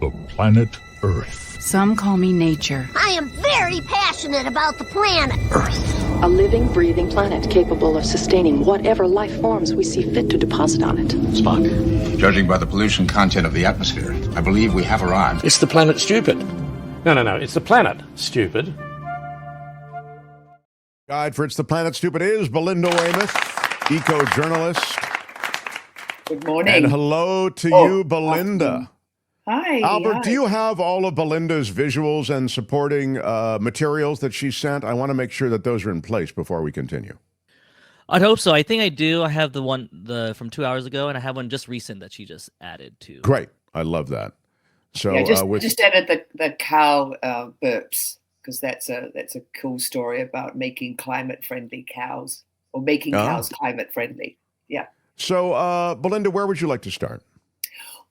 the planet Earth. Some call me nature. I am very passionate about the planet Earth. A living, breathing planet capable of sustaining whatever life forms we see fit to deposit on it. Spock, judging by the pollution content of the atmosphere, I believe we have arrived. It's the planet stupid. No. It's the planet stupid. Guide for It's the Planet Stupid is Belinda Weymouth, eco-journalist. Good morning. And hello to you, Belinda. Awesome. Hi. Albert, do you have all of Belinda's visuals and supporting materials that she sent? I want to make sure that those are in place before we continue. I'd hope so. I think I do. I have the one from 2 hours ago, and I have one just recent that she just added to. Great. I love that. So yeah, just added the cow burps, because that's a cool story about making climate-friendly cows, or making cows climate-friendly. Yeah. So, Belinda, where would you like to start?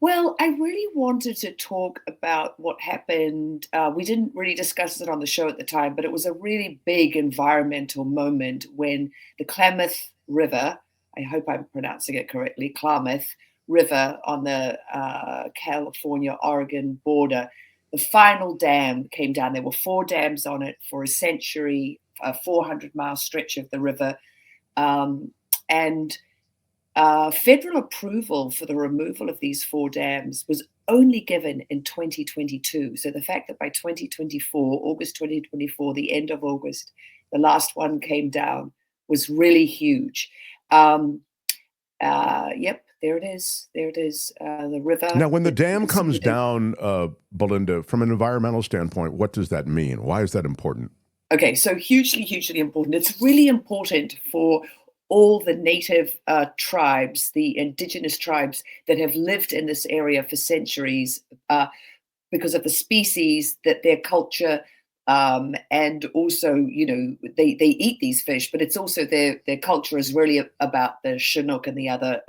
Well, I really wanted to talk about what happened. We didn't really discuss it on the show at the time, but it was a really big environmental moment when the Klamath River, I hope I'm pronouncing it correctly, Klamath River on the California-Oregon border, the final dam came down. There were 4 dams on it for a century, a 400-mile stretch of the river. Federal approval for the removal of these 4 dams was only given in 2022. So the fact that by 2024, August 2024, the end of August, the last one came down was really huge. Yep, there it is. There it is, the river. Now, when the dam comes down, Belinda, from an environmental standpoint, what does that mean? Why is that important? Okay, so hugely important. It's really important for all the native tribes, the indigenous tribes that have lived in this area for centuries, because of the species, that their culture, and also, they eat these fish, but it's also their culture is really about the Chinook and the other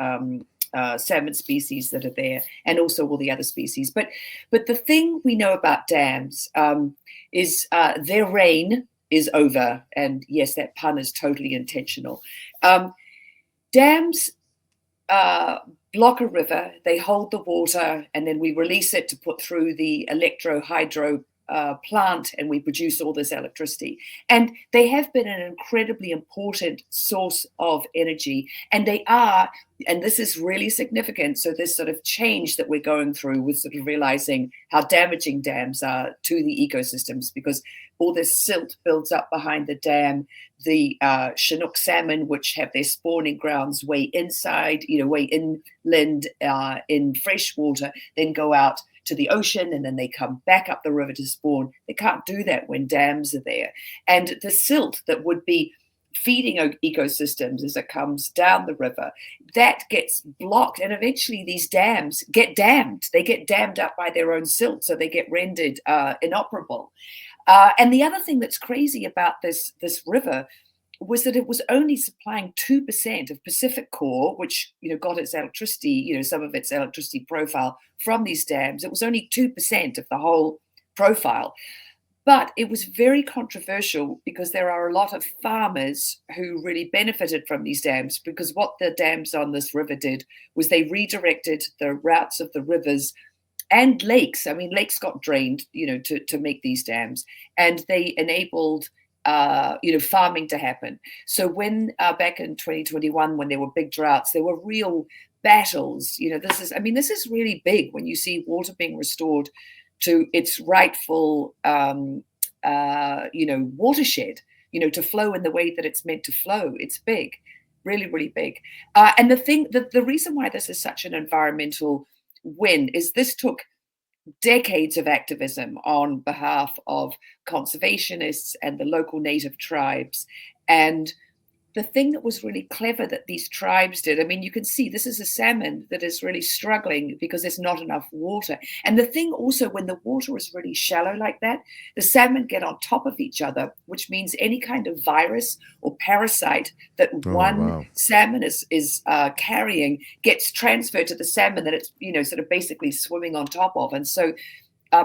salmon species that are there, and also all the other species. But the thing we know about dams is their reign is over. And yes, that pun is totally intentional. Dams block a river, they hold the water, and then we release it to put through the electro-hydro plant, and we produce all this electricity. And they have been an incredibly important source of energy. And they are, and this is really significant, so this sort of change that we're going through with sort of realizing how damaging dams are to the ecosystems, because all this silt builds up behind the dam. The Chinook salmon, which have their spawning grounds way inside, way inland in fresh water, then go out to the ocean, and then they come back up the river to spawn. They can't do that when dams are there. And the silt that would be feeding ecosystems as it comes down the river, that gets blocked, and eventually these dams get dammed. They get dammed up by their own silt, so they get rendered inoperable. And the other thing that's crazy about this river was that it was only supplying 2% of Pacific Core, which got its electricity, some of its electricity profile from these dams. It was only 2% of the whole profile. But it was very controversial because there are a lot of farmers who really benefited from these dams, because what the dams on this river did was they redirected the routes of the rivers and lakes. I mean, lakes got drained, to make these dams, and they enabled farming to happen. So when back in 2021, when there were big droughts, there were real battles. This is really big when you see water being restored to its rightful, watershed, to flow in the way that it's meant to flow. It's big, really, really big. And the reason why this is such an environmental win is this took decades of activism on behalf of conservationists and the local native tribes. And the thing that was really clever that these tribes did, you can see this is a salmon that is really struggling because there's not enough water. And the thing also, when the water is really shallow like that, the salmon get on top of each other, which means any kind of virus or parasite that salmon is carrying gets transferred to the salmon that it's, sort of basically swimming on top of. And so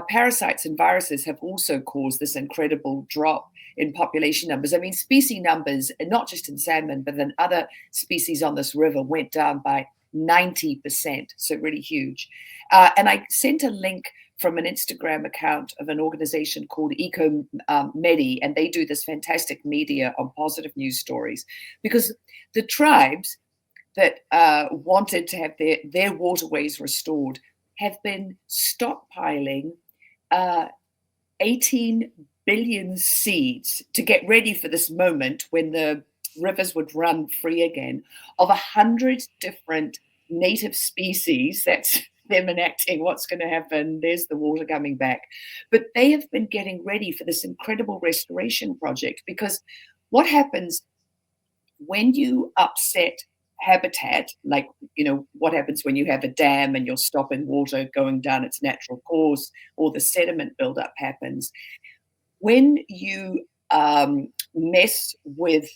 parasites and viruses have also caused this incredible drop in population numbers. Species numbers, and not just in salmon, but then other species on this river went down by 90%. So really huge. And I sent a link from an Instagram account of an organization called Ecomi, and they do this fantastic media on positive news stories, because the tribes that wanted to have their waterways restored have been stockpiling 18 billion seeds to get ready for this moment when the rivers would run free again, of 100 different native species. That's them enacting what's going to happen. There's the water coming back. But they have been getting ready for this incredible restoration project, because what happens when you upset habitat, like, what happens when you have a dam and you're stopping water going down its natural course, or the sediment buildup happens. When you mess with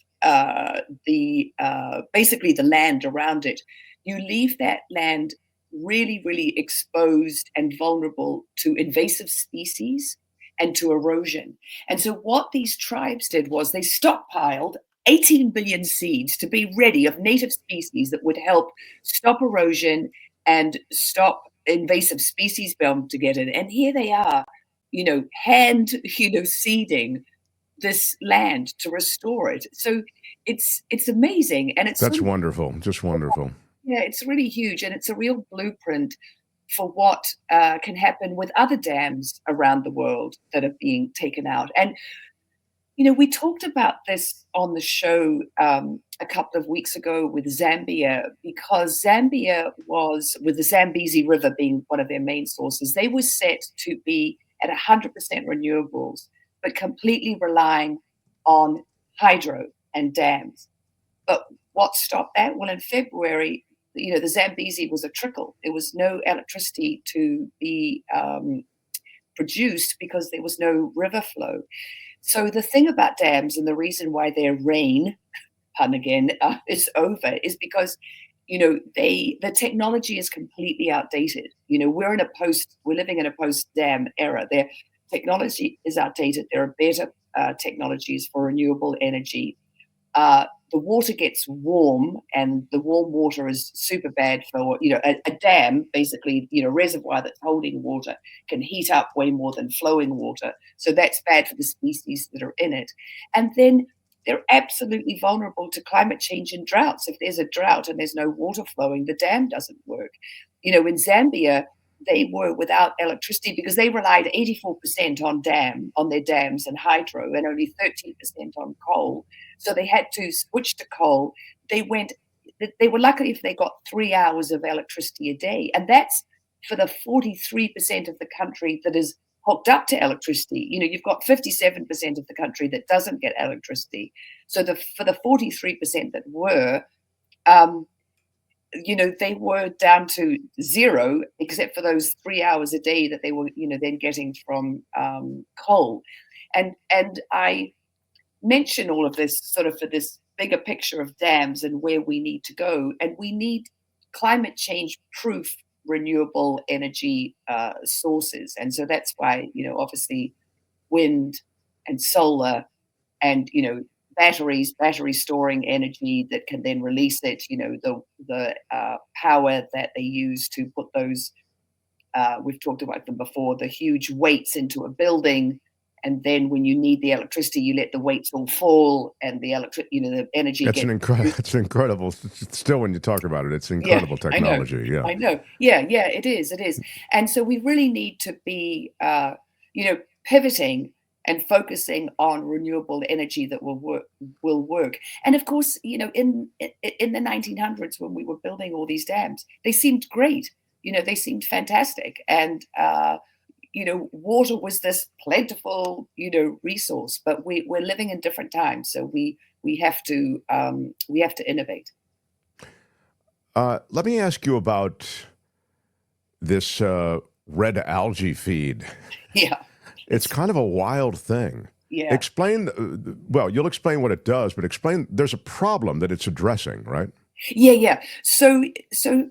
basically the land around it, you leave that land really, really exposed and vulnerable to invasive species and to erosion. And so what these tribes did was they stockpiled 18 billion seeds to be ready, of native species that would help stop erosion and stop invasive species bound to get in. And here they are, hand, seeding this land to restore it. So it's amazing, and That's wonderful, just wonderful. Yeah, it's really huge, and it's a real blueprint for what can happen with other dams around the world that are being taken out. And we talked about this on the show a couple of weeks ago with Zambia, because Zambia was, with the Zambezi River being one of their main sources, they were set to be at 100% renewables, but completely relying on hydro and dams. But what stopped that? Well, in February, the Zambezi was a trickle. There was no electricity to be produced because there was no river flow. So the thing about dams, and the reason why their reign, pun again, is over, is because the technology is completely outdated. We're living in a post-dam era. Their technology is outdated. There are better technologies for renewable energy. The water gets warm, and the warm water is super bad for, a dam, basically, a reservoir that's holding water can heat up way more than flowing water. So that's bad for the species that are in it. And then they're absolutely vulnerable to climate change and droughts. If there's a drought and there's no water flowing, the dam doesn't work. In Zambia, they were without electricity because they relied 84% on their dams and hydro, and only 13% on coal. So they had to switch to coal. They were lucky if they got 3 hours of electricity a day. And that's for the 43% of the country that is hooked up to electricity. You've got 57% of the country that doesn't get electricity. So for the 43% that were, they were down to zero, except for those 3 hours a day that they were, then getting from coal. And I mention all of this sort of for this bigger picture of dams and where we need to go. And we need climate change proof renewable energy sources. And so that's why, obviously wind and solar and, battery storing energy that can then release it, the power that they use to put those, we've talked about them before, the huge weights into a building. And then when you need the electricity, you let the weights all fall, and the the energy. It's incredible. Still, when you talk about it, it's incredible technology. I know. Yeah, it is. And so we really need to be, pivoting and focusing on renewable energy that will work. And of course, in the 1900s, when we were building all these dams, they seemed great. They seemed fantastic, and water was this plentiful, resource. But we're living in different times, so we have to innovate. Let me ask you about this red algae feed. Yeah. It's kind of a wild thing. Yeah. Explain, you'll explain what it does, but explain, there's a problem that it's addressing, right? Yeah. So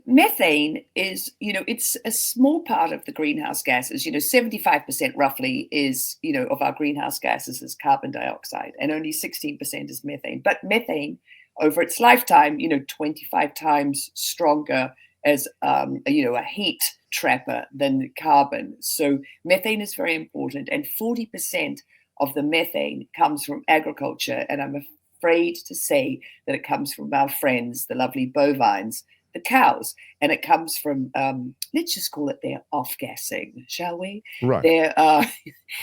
methane is, it's a small part of the greenhouse gases. 75% roughly is, of our greenhouse gases is carbon dioxide, and only 16% is methane. But methane over its lifetime, 25 times stronger as a heat trapper than carbon. So methane is very important, and 40% of the methane comes from agriculture, and I'm afraid to say that it comes from our friends, the lovely bovines, the cows, and it comes from let's just call it their off-gassing, shall we? Right. Their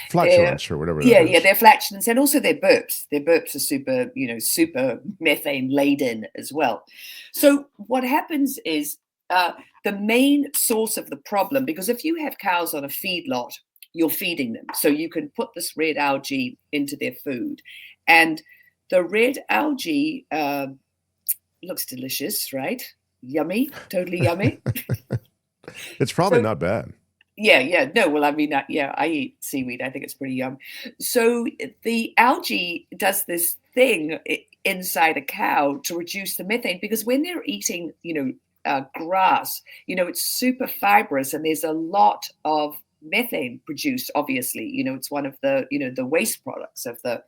flatulence or whatever. Yeah, their flatulence, and also their burps. Their burps are super methane laden as well. So what happens is the main source of the problem, because if you have cows on a feedlot, you're feeding them, so you can put this red algae into their food, and the red algae looks delicious, right? Yummy, totally yummy. It's probably not bad. Yeah. No, well, I mean, I eat seaweed. I think it's pretty yum. So the algae does this thing inside a cow to reduce the methane, because when they're eating, grass, it's super fibrous, and there's a lot of methane produced. Obviously, it's one of the, the waste products of the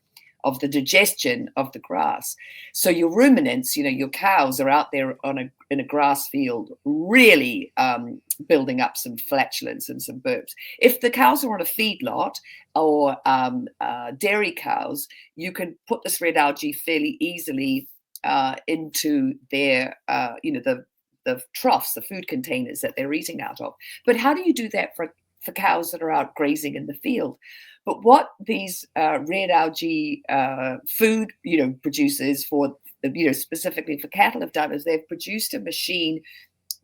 digestion of the grass. So your ruminants, your cows are out there in a grass field, really building up some flatulence and some burps. If the cows are on a feedlot or dairy cows, you can put this red algae fairly easily into their, the troughs, the food containers that they're eating out of. But how do you do that for cows that are out grazing in the field? But what these red algae food, producers for specifically for cattle have done is they've produced a machine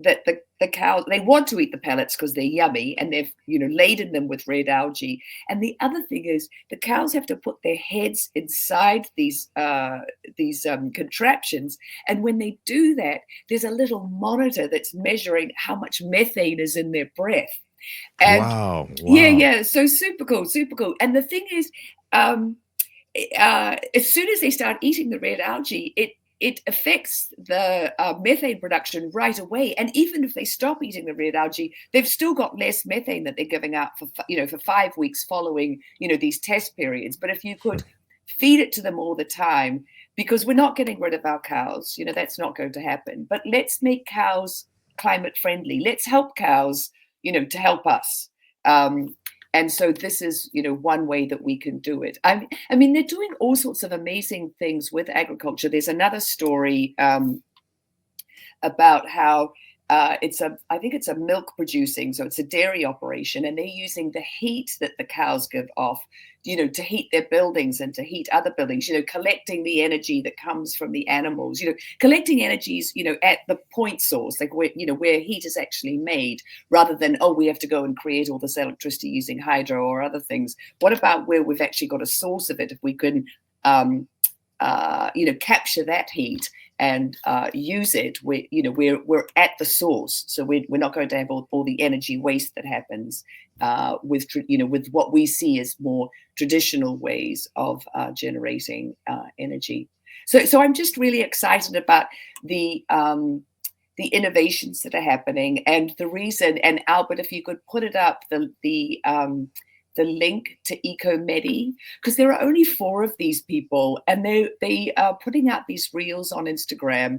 that the cows, they want to eat the pellets because they're yummy, and they've laden them with red algae. And the other thing is the cows have to put their heads inside these contraptions, and when they do that, there's a little monitor that's measuring how much methane is in their breath. And wow. Yeah. So super cool. And the thing is, as soon as they start eating the red algae, it affects the methane production right away. And even if they stop eating the red algae, they've still got less methane that they're giving out for 5 weeks following these test periods. But if you could feed it to them all the time, because we're not getting rid of our cows, that's not going to happen. But let's make cows climate friendly. Let's help cows to help us. And so this is, one way that we can do it. I mean, they're doing all sorts of amazing things with agriculture. There's another story about how I think it's a milk producing, so it's a dairy operation, and they're using the heat that the cows give off, to heat their buildings and to heat other buildings, collecting the energy that comes from the animals, collecting energies, at the point source, like where heat is actually made, rather than, we have to go and create all this electricity using hydro or other things. What about where we've actually got a source of it? If we can, capture that heat and use it, we're at the source, so we're not going to have all the energy waste that happens with what we see as more traditional ways of generating energy. So I'm just really excited about the innovations that are happening, and the reason. And Albert, if you could put it up, the link to Ecomi, because there are only 4 of these people, and they are putting out these reels on Instagram,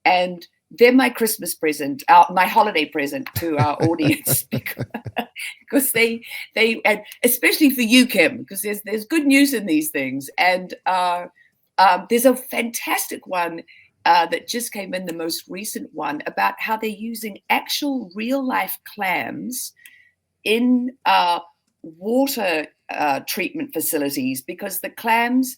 and they're my Christmas present, my holiday present to our audience, because they and especially for you, Kim, because there's good news in these things, and there's a fantastic one that just came in, the most recent one, about how they're using actual real life clams in water treatment facilities, because the clams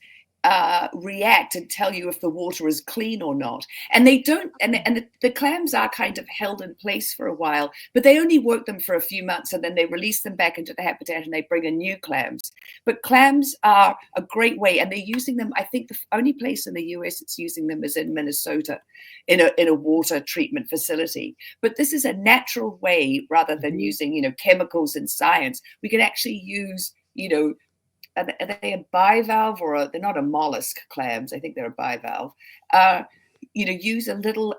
react and tell you if the water is clean or not. And they don't, and the clams are kind of held in place for a while, but they only work them for a few months, and then they release them back into the habitat and they bring in new clams. But clams are a great way, and they're using them. I think the only place in the US it's using them is in Minnesota, in a water treatment facility. But this is a natural way, rather than using chemicals and science. We can actually use are they a bivalve, or they're not a mollusk clams? I think they're a bivalve. Use a little,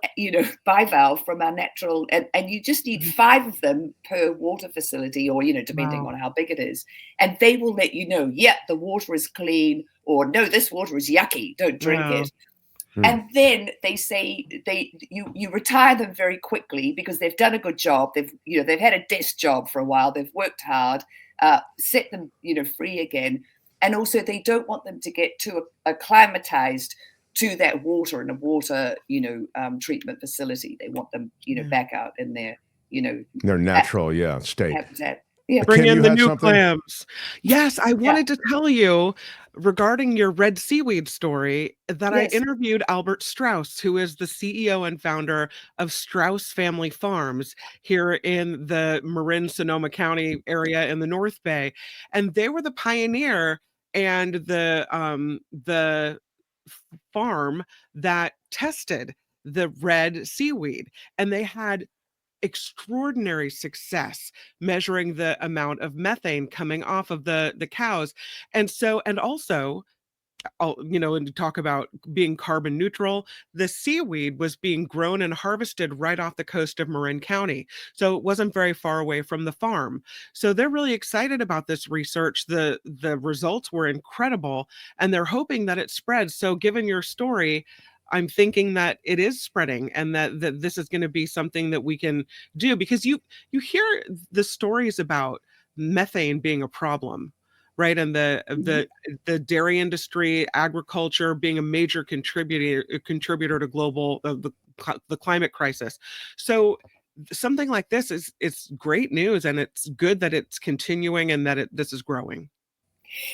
bivalve from our natural, and you just need 5 of them per water facility, or, depending on how big it is. And they will let you know, the water is clean, or no, this water is yucky, don't drink it. And then they say you retire them very quickly because they've done a good job. They've had a desk job for a while. They've worked hard, set them free again, and also they don't want them to get too acclimatized to that water in a water treatment facility. They want them back out in their their natural state. Habitat. Yeah. Bring Kim, in you the had new something? clams. Yes, I wanted to tell you regarding your red seaweed story that I Yes. interviewed Albert Strauss, who is the CEO and founder of Strauss Family Farms here in the Marin Sonoma County area in the North Bay, and they were the pioneer and the farm that tested the red seaweed, and they had extraordinary success measuring the amount of methane coming off of the cows. And also and to talk about being carbon neutral, the seaweed was being grown and harvested right off the coast of Marin County, so it wasn't very far away from the farm. So they're really excited about this research. The results were incredible, and they're hoping that it spreads. So given your story, I'm thinking that it is spreading, and that this is going to be something that we can do, because you hear the stories about methane being a problem, right? And the dairy industry, agriculture being a major contributor to global the climate crisis. So something like this it's great news, and it's good that it's continuing and that this is growing.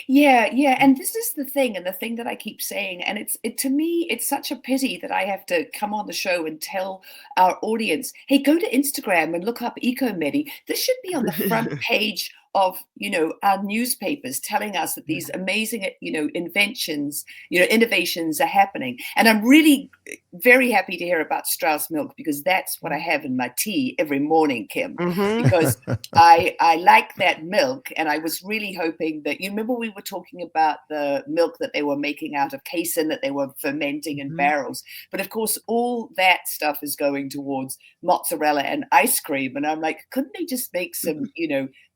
Yeah, and this is the thing, and the thing that I keep saying, and to me, it's such a pity that I have to come on the show and tell our audience, hey, go to Instagram and look up Ecomi. This should be on the front page of our newspapers, telling us that these amazing inventions, innovations are happening. And I'm really very happy to hear about Strauss milk, because that's what I have in my tea every morning, Kim. Because I like that milk, and I was really hoping that, you remember we were talking about the milk that they were making out of casein that they were fermenting in barrels, but of course all that stuff is going towards mozzarella and ice cream, and I'm like, couldn't they just make some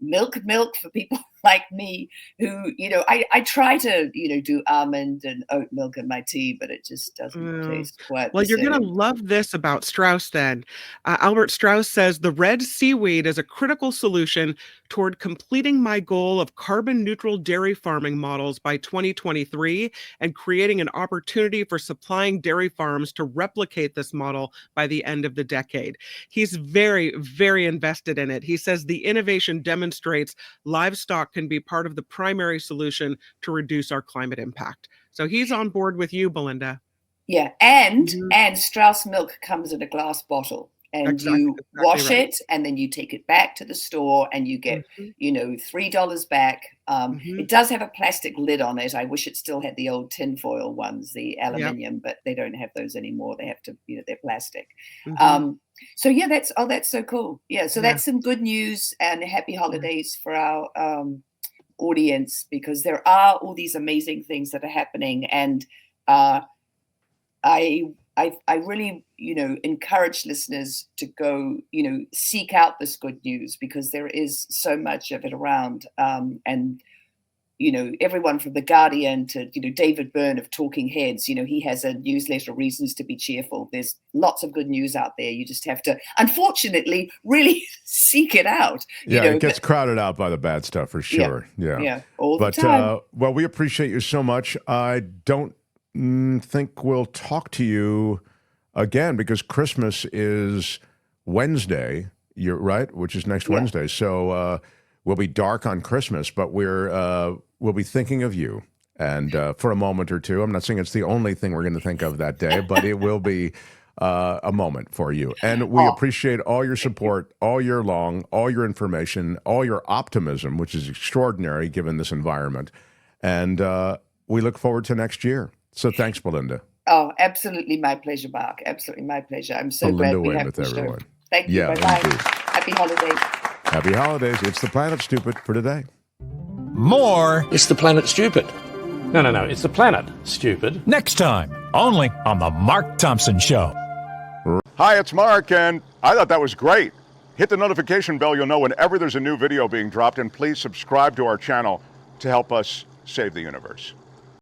milk for people like me who I try to do almond and oat milk in my tea, but it just doesn't taste quite well. the You're same. gonna love this about Strauss then. Albert Strauss says the red seaweed is a critical solution toward completing my goal of carbon neutral dairy farming models by 2023 and creating an opportunity for supplying dairy farms to replicate this model by the end of the decade. He's very, very invested in it. He says the innovation demonstrates livestock can be part of the primary solution to reduce our climate impact. So he's on board with you, Belinda. Yeah, and Strauss milk comes in a glass bottle, and you wash it, and then you take it back to the store, and you get $3 back. It does have a plastic lid on it. I wish it still had the old tinfoil ones, the aluminium, but they don't have those anymore. They have to, they're plastic. So yeah, that's so cool. Yeah, so that's some good news, and happy holidays for our audience, because there are all these amazing things that are happening, and I really encourage listeners to go seek out this good news, because there is so much of it around, and everyone from The Guardian to, David Byrne of Talking Heads, he has a newsletter, Reasons to be Cheerful. There's lots of good news out there. You just have to, unfortunately, really seek it out. It gets crowded out by the bad stuff for sure. Yeah, all the time. Well, we appreciate you so much. I don't think we'll talk to you again, because Christmas is Wednesday, you're right, which is next Wednesday. So we'll be dark on Christmas, but we'll be thinking of you, and for a moment or two. I'm not saying it's the only thing we're going to think of that day, but it will be a moment for you. And we appreciate all your support all year long, all your information, all your optimism, which is extraordinary given this environment. And we look forward to next year. So thanks, Belinda. Oh, absolutely my pleasure, Mark. Absolutely my pleasure. I'm so Belinda glad we Wynn have with the everyone. show. Thank you. Yeah, Bye-bye. indeed. Happy holidays. Happy holidays. It's the Planet Stupid for today. More. It's the Planet Stupid. No. It's the Planet Stupid. Next time, only on The Mark Thompson Show. Hi, it's Mark, and I thought that was great. Hit the notification bell. You'll know whenever there's a new video being dropped, and please subscribe to our channel to help us save the universe.